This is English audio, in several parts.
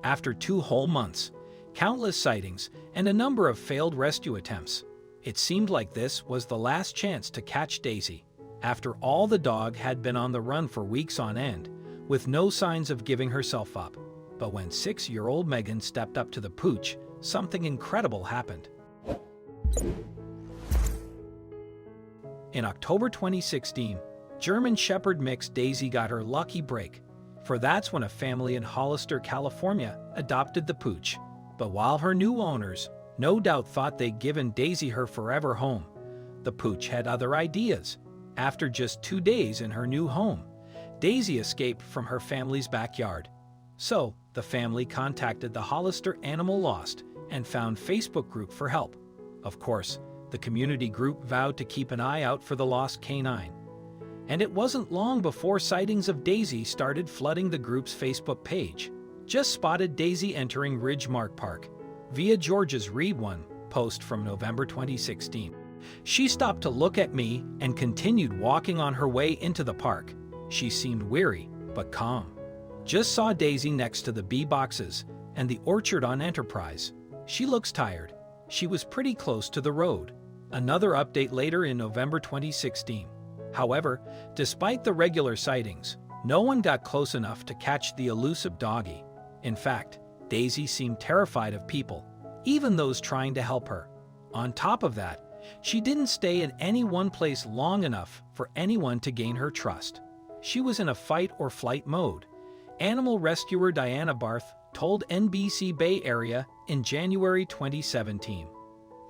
After 2 whole months, countless sightings, and a number of failed rescue attempts, it seemed like this was the last chance to catch Daisy. After all, the dog had been on the run for weeks on end, with no signs of giving herself up. But when 6-year-old Megan stepped up to the pooch, something incredible happened. In October 2016, German Shepherd mix Daisy got her lucky break, for that's when a family in Hollister, California, adopted the pooch. But while her new owners no doubt thought they'd given Daisy her forever home, the pooch had other ideas. After just 2 days in her new home, Daisy escaped from her family's backyard. So, the family contacted the Hollister Animal Lost and Found Facebook group for help. Of course, the community group vowed to keep an eye out for the lost canine. And it wasn't long before sightings of Daisy started flooding the group's Facebook page. Just spotted Daisy entering Ridgemark Park via George's Read One post from November 2016. She stopped to look at me and continued walking on her way into the park. She seemed weary, but calm. Just saw Daisy next to the bee boxes and the orchard on Enterprise. She looks tired. She was pretty close to the road. Another update later in November 2016. However, despite the regular sightings, no one got close enough to catch the elusive doggy. In fact, Daisy seemed terrified of people, even those trying to help her. On top of that, she didn't stay in any one place long enough for anyone to gain her trust. She was in a fight-or-flight mode. Animal rescuer Diana Barth told NBC Bay Area in January 2017.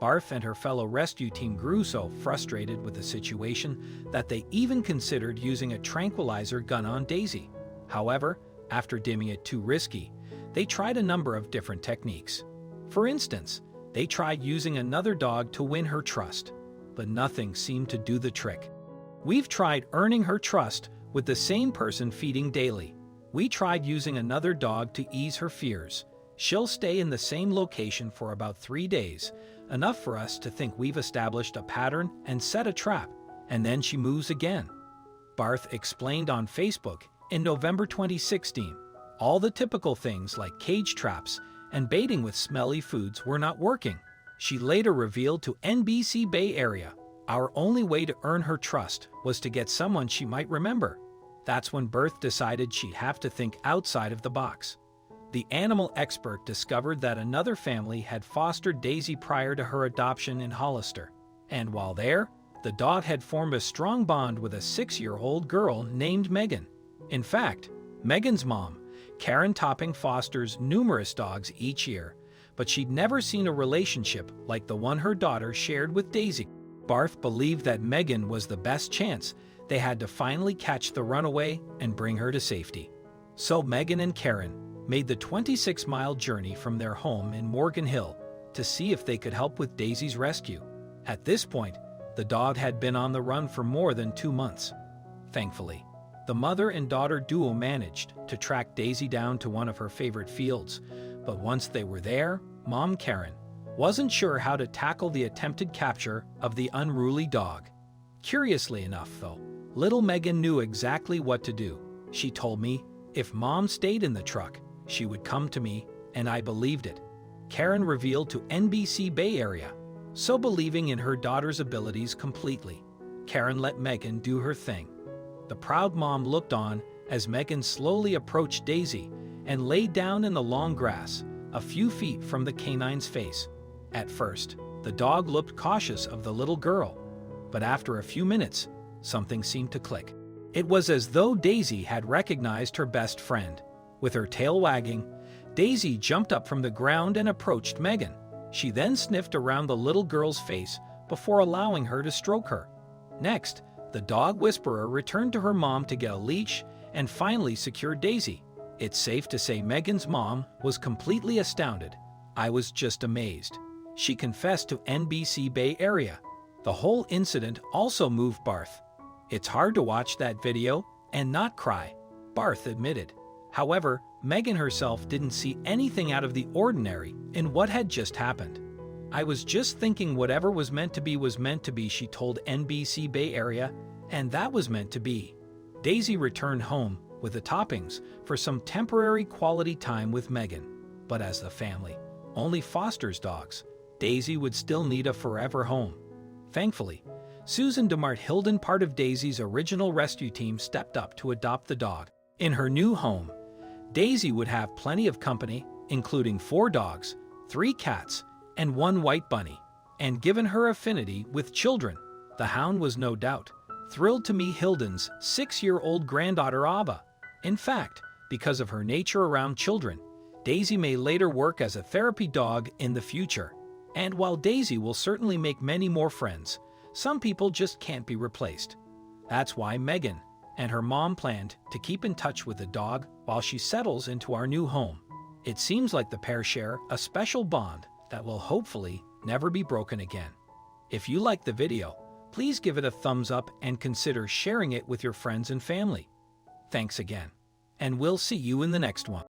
Barth and her fellow rescue team grew so frustrated with the situation that they even considered using a tranquilizer gun on Daisy. However, after deeming it too risky, they tried a number of different techniques. For instance, they tried using another dog to win her trust, but nothing seemed to do the trick. We've tried earning her trust with the same person feeding daily. We tried using another dog to ease her fears. She'll stay in the same location for about 3 days, enough for us to think we've established a pattern and set a trap, and then she moves again. Barth explained on Facebook in November 2016. All the typical things like cage traps and baiting with smelly foods were not working. She later revealed to NBC Bay Area, our only way to earn her trust was to get someone she might remember. That's when Barth decided she'd have to think outside of the box. The animal expert discovered that another family had fostered Daisy prior to her adoption in Hollister. And while there, the dog had formed a strong bond with a 6-year-old girl named Megan. In fact, Megan's mom, Karen Topping, fosters numerous dogs each year, but she'd never seen a relationship like the one her daughter shared with Daisy. Barth believed that Megan was the best chance they had to finally catch the runaway and bring her to safety. So Megan and Karen made the 26-mile journey from their home in Morgan Hill to see if they could help with Daisy's rescue. At this point, the dog had been on the run for more than 2 months. Thankfully, the mother and daughter duo managed to track Daisy down to one of her favorite fields, but once they were there, Mom Karen wasn't sure how to tackle the attempted capture of the unruly dog. Curiously enough, though, little Megan knew exactly what to do. She told me if Mom stayed in the truck, she would come to me, and I believed it. Karen revealed to NBC Bay Area, so believing in her daughter's abilities completely, Karen let Megan do her thing. The proud mom looked on as Megan slowly approached Daisy and laid down in the long grass, a few feet from the canine's face. At first, the dog looked cautious of the little girl, but after a few minutes, something seemed to click. It was as though Daisy had recognized her best friend. With her tail wagging, Daisy jumped up from the ground and approached Megan. She then sniffed around the little girl's face before allowing her to stroke her. Next, the dog whisperer returned to her mom to get a leash and finally secured Daisy. It's safe to say Megan's mom was completely astounded. I was just amazed. She confessed to NBC Bay Area. The whole incident also moved Barth. It's hard to watch that video and not cry, Barth admitted. However, Megan herself didn't see anything out of the ordinary in what had just happened. I was just thinking whatever was meant to be, she told NBC Bay Area, and that was meant to be. Daisy returned home with the Toppings for some temporary quality time with Megan. But as the family only fosters dogs, Daisy would still need a forever home. Thankfully, Susan DeMart Hilden, part of Daisy's original rescue team, stepped up to adopt the dog. In her new home, Daisy would have plenty of company, including 4 dogs, 3 cats, and 1 white bunny. And given her affinity with children, the hound was no doubt thrilled to meet Hilden's 6-year-old granddaughter Ava. In fact, because of her nature around children, Daisy may later work as a therapy dog in the future. And while Daisy will certainly make many more friends, some people just can't be replaced. That's why Megan and her mom planned to keep in touch with the dog while she settles into our new home. It seems like the pair share a special bond that will hopefully never be broken again. If you liked the video, please give it a thumbs up and consider sharing it with your friends and family. Thanks again, and we'll see you in the next one.